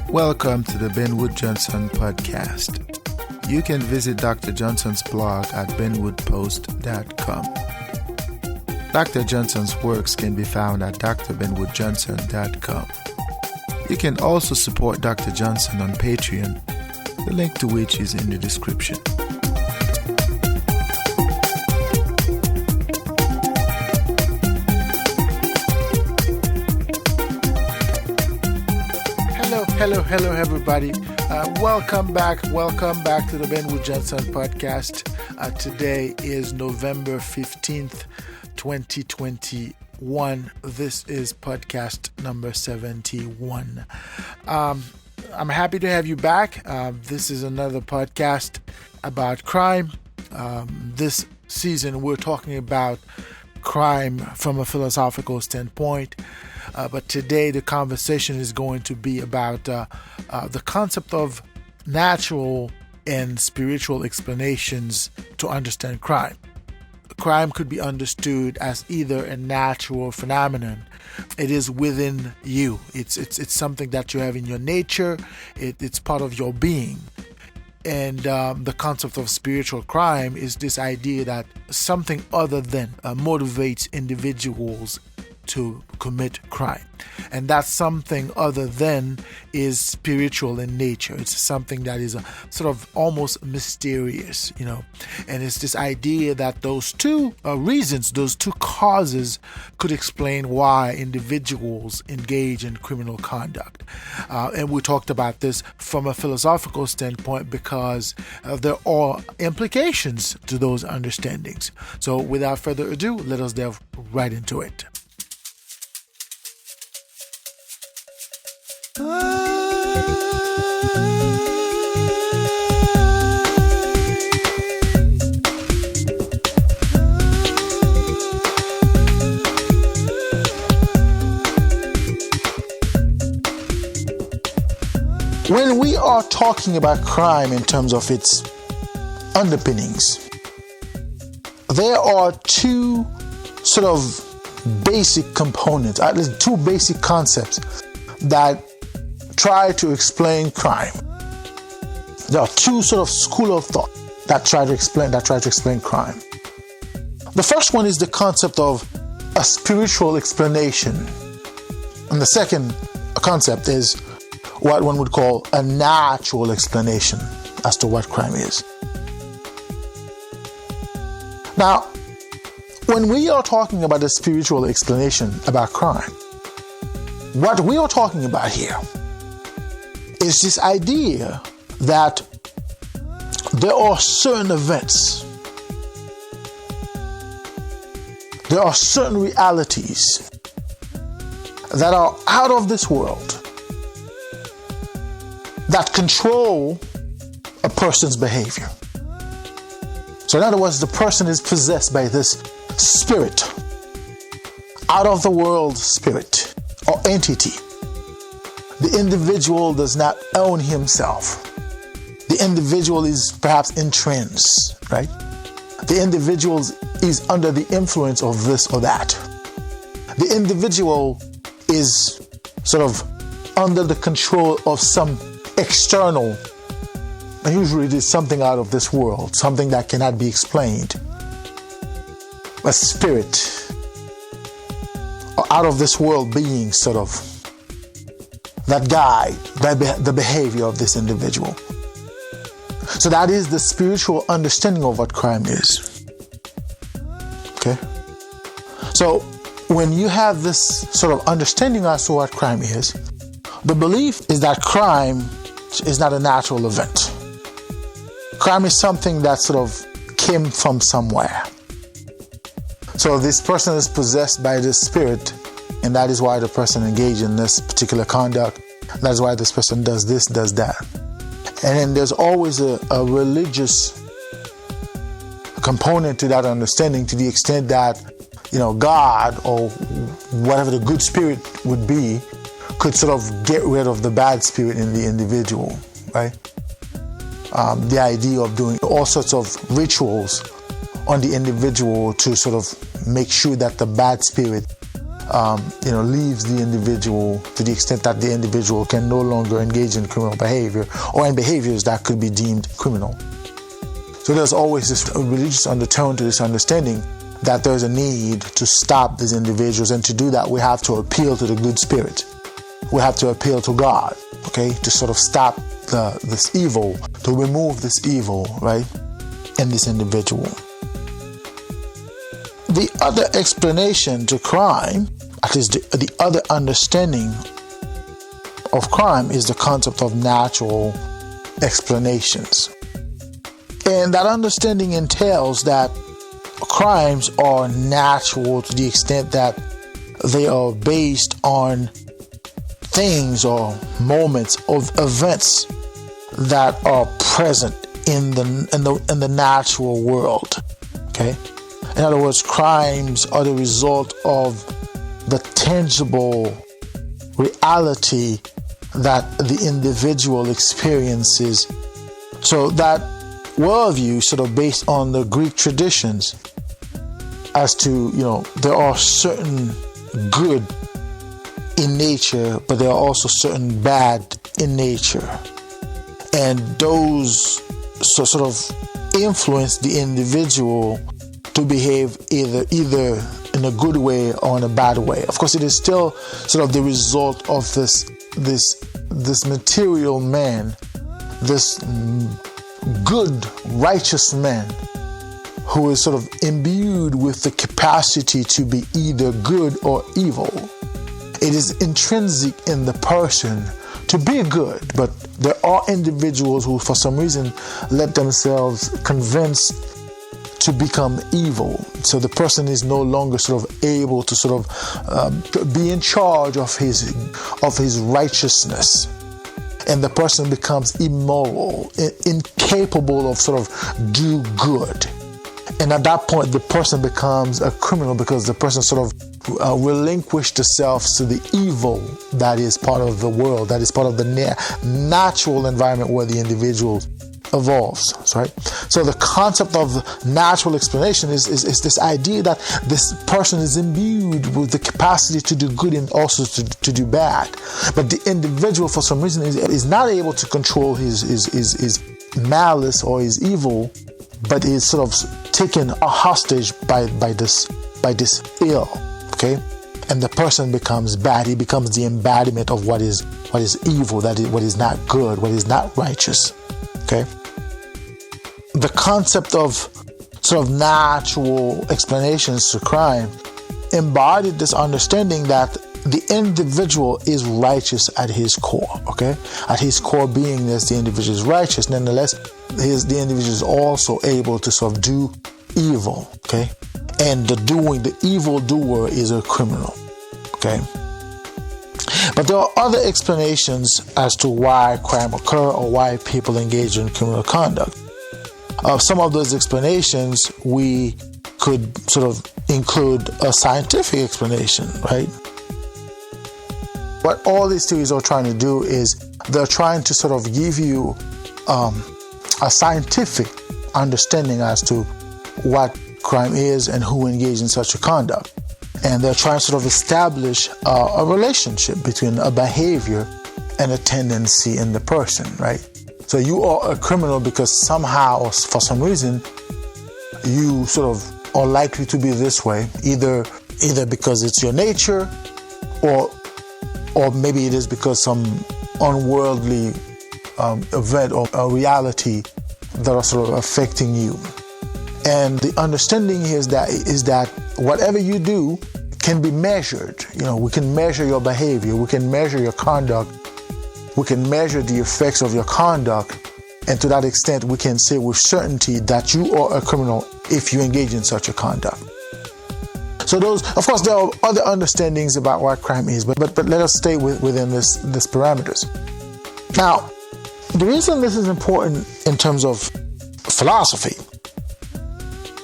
Welcome to the Ben Wood Johnson podcast. You can visit Dr. Johnson's blog at benwoodpost.com. Dr. Johnson's works can be found at drbenwoodjohnson.com. You can also support Dr. Johnson on Patreon, the link to which is in the description. Hello, everybody. Welcome back to the Ben Wood Johnson podcast. Today is November 15th, 2021. This is podcast number 71. I'm happy to have you back. This is another podcast about crime. This season, we're talking about crime from a philosophical standpoint. But today the conversation is going to be about the concept of natural and spiritual explanations to understand crime. Crime could be understood as either a natural phenomenon. It is within you. It's something that you have in your nature. It's part of your being. And the concept of spiritual crime is this idea that something other than motivates individuals to commit crime, and that something other than is spiritual in nature. It's something that is sort of almost mysterious, and it's this idea that those two reasons, those two causes could explain why individuals engage in criminal conduct. And we talked about this from a philosophical standpoint because there are implications to those understandings. So without further ado, let us delve right into it. When we are talking about crime in terms of its underpinnings, there are two sort of basic components, at least two basic concepts that try to explain crime. There are two sort of school of thought that try to explain crime. The first one is the concept of a spiritual explanation, and the second concept is what one would call a natural explanation as to what crime is. Now, when we are talking about a spiritual explanation about crime, what we are talking about here is this idea that there are certain events, there are certain realities that are out of this world that control a person's behavior. So in other words, the person is possessed by this spirit, out of the world spirit or entity. The individual does not own himself. The individual is perhaps entranced, right? The individual is under the influence of this or that. The individual is sort of under the control of some external, and usually it is something out of this world, something that cannot be explained. A spirit, or out of this world being sort of that guide the behavior of this individual. So that is the spiritual understanding of what crime is. Okay? So when you have this sort of understanding as to what crime is, the belief is that crime is not a natural event. Crime is something that sort of came from somewhere. So this person is possessed by this spirit, and that is why the person engaged in this particular conduct. That is why this person does this, does that. And then there's always a religious component to that understanding, to the extent that, God or whatever the good spirit would be could sort of get rid of the bad spirit in the individual, right? The idea of doing all sorts of rituals on the individual to sort of make sure that the bad spirit leaves the individual to the extent that the individual can no longer engage in criminal behavior or in behaviors that could be deemed criminal. So there's always this religious undertone to this understanding that there's a need to stop these individuals, and to do that we have to appeal to the good spirit. We have to appeal to God, okay, to sort of stop this evil, to remove this evil, right, in this individual. The other explanation to crime, at least the other understanding of crime, is the concept of natural explanations. And that understanding entails that crimes are natural to the extent that they are based on things or moments of events that are present in the natural world. Okay? In other words, crimes are the result of the tangible reality that the individual experiences. So that worldview, sort of based on the Greek traditions, as to, there are certain good in nature, but there are also certain bad in nature. And those sort of influence the individual to behave either in a good way or in a bad way. Of course, it is still sort of the result of this material man, this good, righteous man, who is sort of imbued with the capacity to be either good or evil. It is intrinsic in the person to be good, but there are individuals who, for some reason, let themselves convince to become evil. So the person is no longer sort of able to sort of be in charge of his righteousness. And the person becomes immoral, incapable of sort of do good. And at that point, the person becomes a criminal, because the person sort of relinquished themselves to the evil that is part of the world, that is part of the natural environment where the individual evolves, right? So the concept of natural explanation is this idea that this person is imbued with the capacity to do good and also to do bad. But the individual, for some reason, is not able to control his malice or his evil, but is sort of taken a hostage by this ill, okay? And the person becomes bad. He becomes the embodiment of what is evil, what is not good, what is not righteous. Okay. The concept of sort of natural explanations to crime embodied this understanding that the individual is righteous at his core. Okay. At his core beingness, the individual is righteous. Nonetheless, the individual is also able to sort of do evil. Okay. And the evil doer is a criminal. Okay. But there are other explanations as to why crime occur or why people engage in criminal conduct. Some of those explanations we could sort of include a scientific explanation, right? What all these theories are trying to do is they're trying to sort of give you a scientific understanding as to what crime is and who engage in such a conduct. And they're trying to sort of establish a relationship between a behavior and a tendency in the person, right? So you are a criminal because somehow, or for some reason, you sort of are likely to be this way, either because it's your nature, or maybe it is because some unworldly event or a reality that are sort of affecting you. And the understanding is that whatever you do can be measured. We can measure your behavior, we can measure your conduct, we can measure the effects of your conduct, and to that extent, we can say with certainty that you are a criminal if you engage in such a conduct. So those, of course, there are other understandings about what crime is, but let us stay within this parameters. Now, the reason this is important in terms of philosophy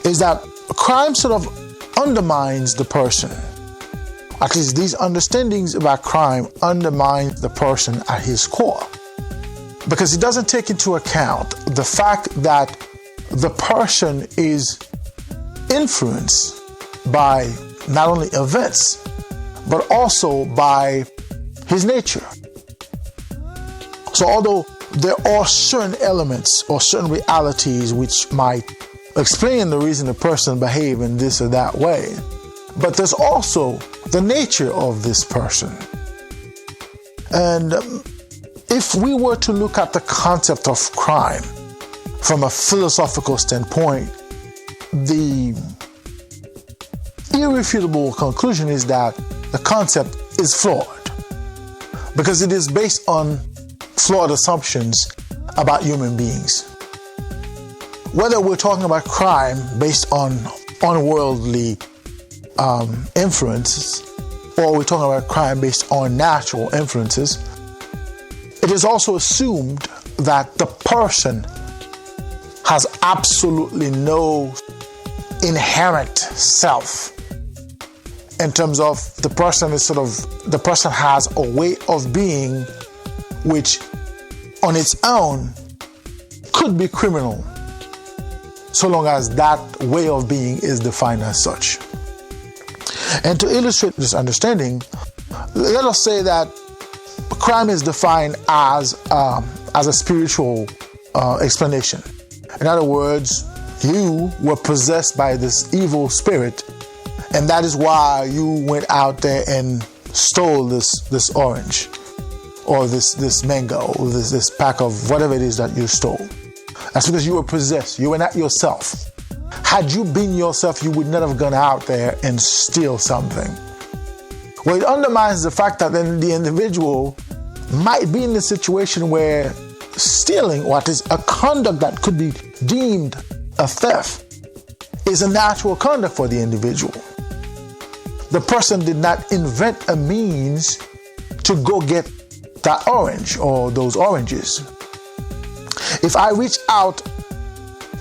is that crime sort of undermines the person. At least these understandings about crime undermine the person at his core, because it doesn't take into account the fact that the person is influenced by not only events, but also by his nature. So although there are certain elements or certain realities which might explain the reason a person behaves in this or that way, but there's also the nature of this person. And if we were to look at the concept of crime from a philosophical standpoint, the irrefutable conclusion is that the concept is flawed, because it is based on flawed assumptions about human beings. Whether we're talking about crime based on unworldly influences, or we're talking about crime based on natural influences, it is also assumed that the person has absolutely no inherent self, in terms of the person has a way of being which on its own could be criminal, so long as that way of being is defined as such. And to illustrate this understanding, let us say that crime is defined as a spiritual explanation. In other words, you were possessed by this evil spirit, and that is why you went out there and stole this orange, or this mango, or this pack of whatever it is that you stole. That's because you were possessed. You were not yourself. Had you been yourself, you would not have gone out there and steal something. Well, it undermines the fact that then the individual might be in a situation where stealing, what is a conduct that could be deemed a theft, is a natural conduct for the individual. The person did not invent a means to go get that orange or those oranges. If I reach out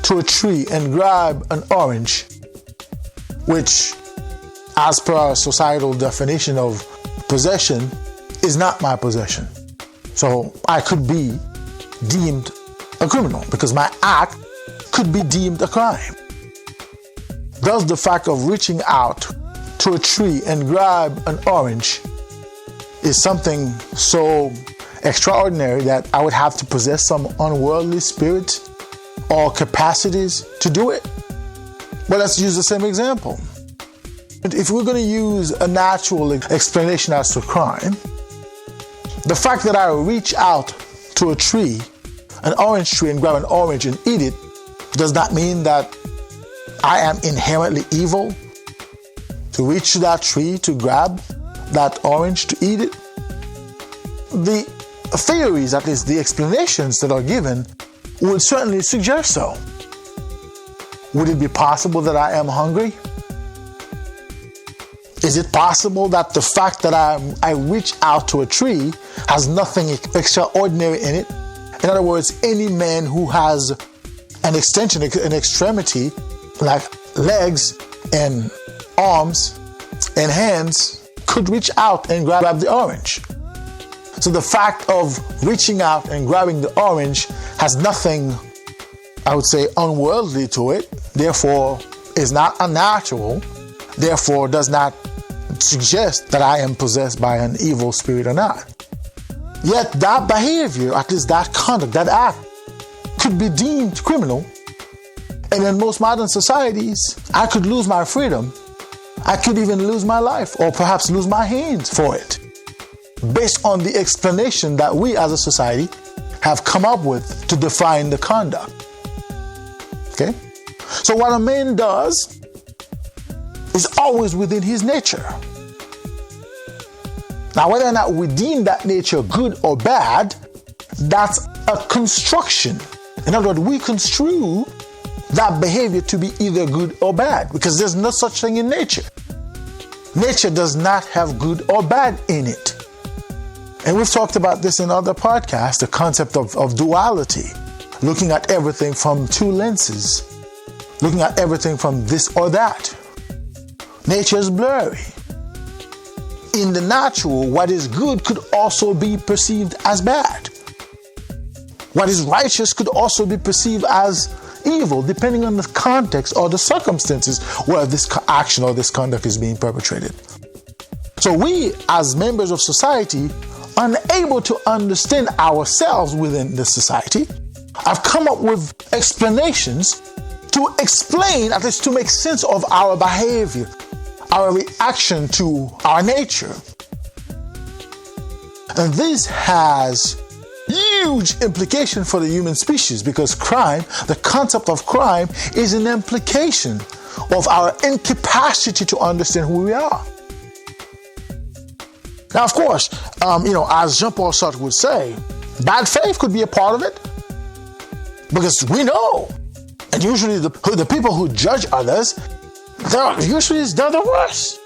to a tree and grab an orange, which as per our societal definition of possession is not my possession, so I could be deemed a criminal because my act could be deemed a crime. Thus, the fact of reaching out to a tree and grab an orange is something so extraordinary that I would have to possess some unworldly spirit or capacities to do it. But let's use the same example. If we're going to use a natural explanation as to crime, the fact that I reach out to a tree, an orange tree, and grab an orange and eat it, does not mean that I am inherently evil to reach to that tree to grab that orange to eat it. The theories, at least the explanations that are given, would certainly suggest so. Would it be possible that I am hungry? Is it possible that the fact that I reach out to a tree has nothing extraordinary in it? In other words, any man who has an extension, an extremity, like legs and arms and hands, could reach out and grab the orange. So the fact of reaching out and grabbing the orange has nothing, I would say, unworldly to it, therefore is not unnatural, therefore does not suggest that I am possessed by an evil spirit or not. Yet that behavior, at least that conduct, that act, could be deemed criminal. And in most modern societies, I could lose my freedom. I could even lose my life, or perhaps lose my hands for it, based on the explanation that we as a society have come up with to define the conduct. Okay? So what a man does is always within his nature. Now, whether or not we deem that nature good or bad, that's a construction. In other words, we construe that behavior to be either good or bad, because there's no such thing in nature. Nature does not have good or bad in it. And we've talked about this in other podcasts, the concept of duality, looking at everything from two lenses, looking at everything from this or that. Nature is blurry. In the natural, what is good could also be perceived as bad. What is righteous could also be perceived as evil, depending on the context or the circumstances where this action or this conduct is being perpetrated. So we, as members of society, unable to understand ourselves within the society, have come up with explanations to explain, at least to make sense of our behavior, our reaction to our nature. And this has huge implication for the human species, because crime, the concept of crime, is an implication of our incapacity to understand who we are. Now, of course, as Jean-Paul Sartre would say, bad faith could be a part of it, because we know, and usually the people who judge others, they're the worst.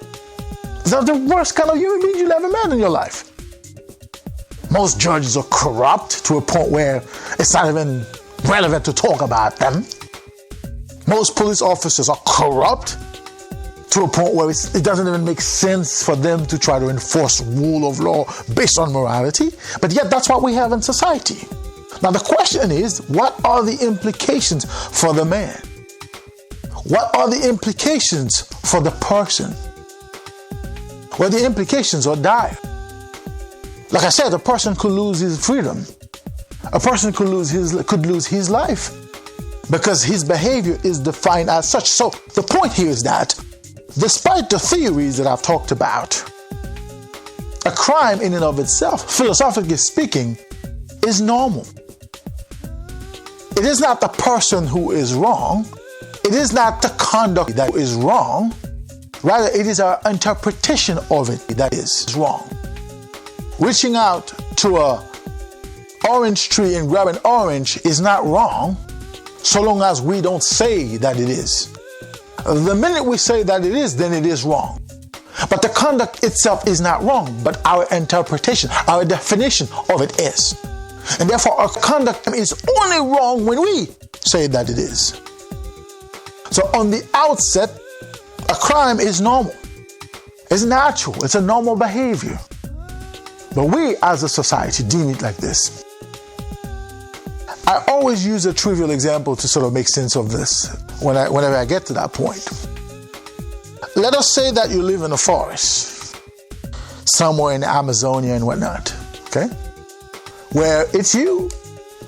They're the worst kind of human beings you've ever met in your life. Most judges are corrupt to a point where it's not even relevant to talk about them. Most police officers are corrupt to a point where it doesn't even make sense for them to try to enforce rule of law based on morality. But yet that's what we have in society. Now the question is, what are the implications for the man? What are the implications for the person? Well, the implications are dire. Like I said, a person could lose his freedom. A person could lose his life because his behavior is defined as such. So the point here is that despite the theories that I've talked about, a crime in and of itself, philosophically speaking, is normal. It is not the person who is wrong. It is not the conduct that is wrong. Rather, it is our interpretation of it that is wrong. Reaching out to an orange tree and grabbing orange is not wrong, so long as we don't say that it is. The minute we say that it is, then it is wrong. But the conduct itself is not wrong, but our interpretation, our definition of it is. And therefore, our conduct is only wrong when we say that it is. So on the outset, a crime is normal. It's natural. It's a normal behavior. But we as a society deem it like this. I always use a trivial example to sort of make sense of this whenever I get to that point. Let us say that you live in a forest, somewhere in Amazonia and whatnot, okay? Where it's you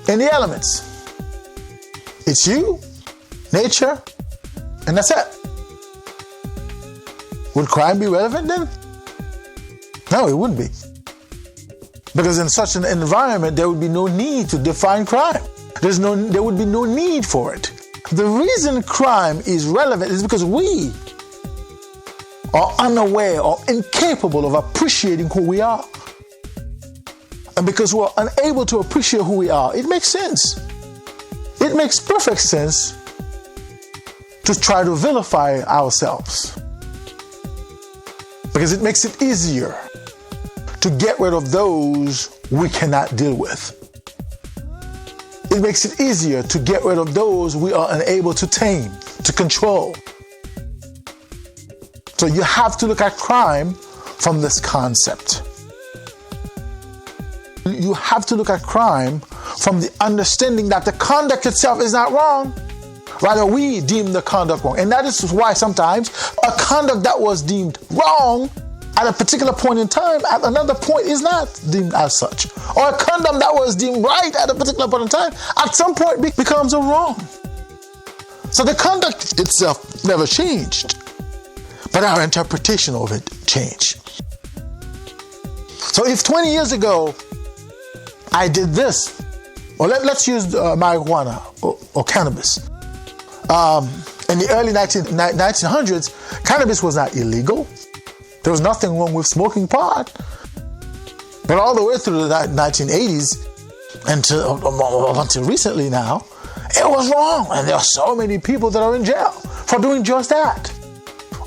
and the elements. It's you, nature, and that's it. Would crime be relevant then? No, it wouldn't be. Because in such an environment, there would be no need to define crime. There would be no need for it. The reason crime is relevant is because we are unaware or incapable of appreciating who we are. And because we're unable to appreciate who we are, it makes sense. It makes perfect sense to try to vilify ourselves. Because it makes it easier to get rid of those we cannot deal with. It makes it easier to get rid of those we are unable to tame, to control. So you have to look at crime from this concept. You have to look at crime from the understanding that the conduct itself is not wrong. Rather, we deem the conduct wrong. And that is why sometimes a conduct that was deemed wrong at a particular point in time, at another point is not deemed as such. Or a conduct that was deemed right at a particular point in time, at some point becomes a wrong. So the conduct itself never changed, but our interpretation of it changed. So if 20 years ago, I did this, or let's use marijuana or cannabis. In the early 1900s, cannabis was not illegal. There was nothing wrong with smoking pot. But all the way through the 1980s until recently now, it was wrong. And there are so many people that are in jail for doing just that.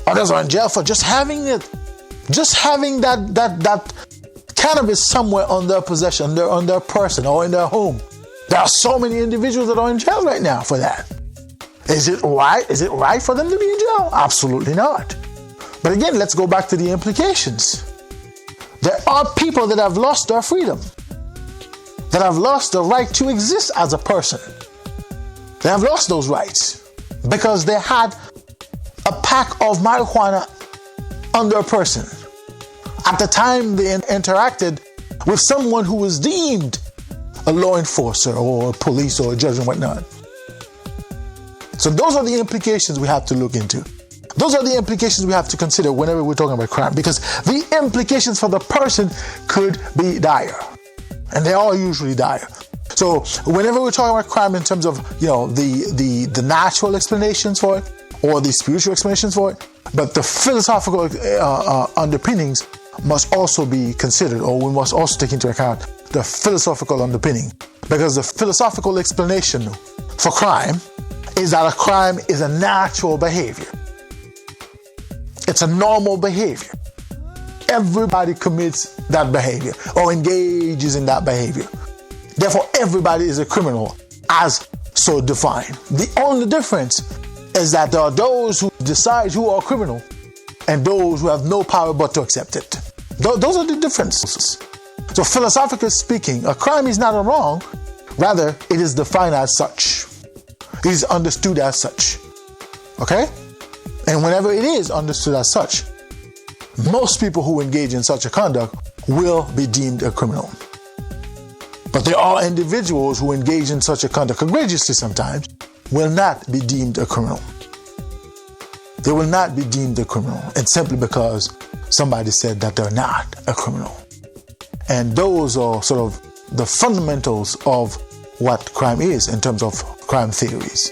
Others are in jail for just having it. Just having that cannabis somewhere on their possession, on their person or in their home. There are so many individuals that are in jail right now for that. Is it right? Is it right for them to be in jail? Absolutely not. But again, let's go back to the implications. There are people that have lost their freedom, that have lost the right to exist as a person. They have lost those rights because they had a pack of marijuana on their person, at the time they interacted with someone who was deemed a law enforcer or a police or a judge and whatnot. So those are the implications we have to look into. Those are the implications we have to consider whenever we're talking about crime, because the implications for the person could be dire. And they are usually dire. So whenever we're talking about crime in terms of, the natural explanations for it or the spiritual explanations for it, but the philosophical underpinnings must also be considered, or we must also take into account the philosophical underpinning, because the philosophical explanation for crime is that a crime is a natural behavior. It's a normal behavior. Everybody commits that behavior or engages in that behavior. Therefore, everybody is a criminal as so defined. The only difference is that there are those who decide who are criminal and those who have no power but to accept it. Those are the differences. So philosophically speaking, a crime is not a wrong. Rather, it is defined as such. It is understood as such. Okay? And whenever it is understood as such, most people who engage in such a conduct will be deemed a criminal. But there are individuals who engage in such a conduct egregiously sometimes, will not be deemed a criminal. They will not be deemed a criminal, and simply because somebody said that they're not a criminal. And those are sort of the fundamentals of what crime is in terms of crime theories.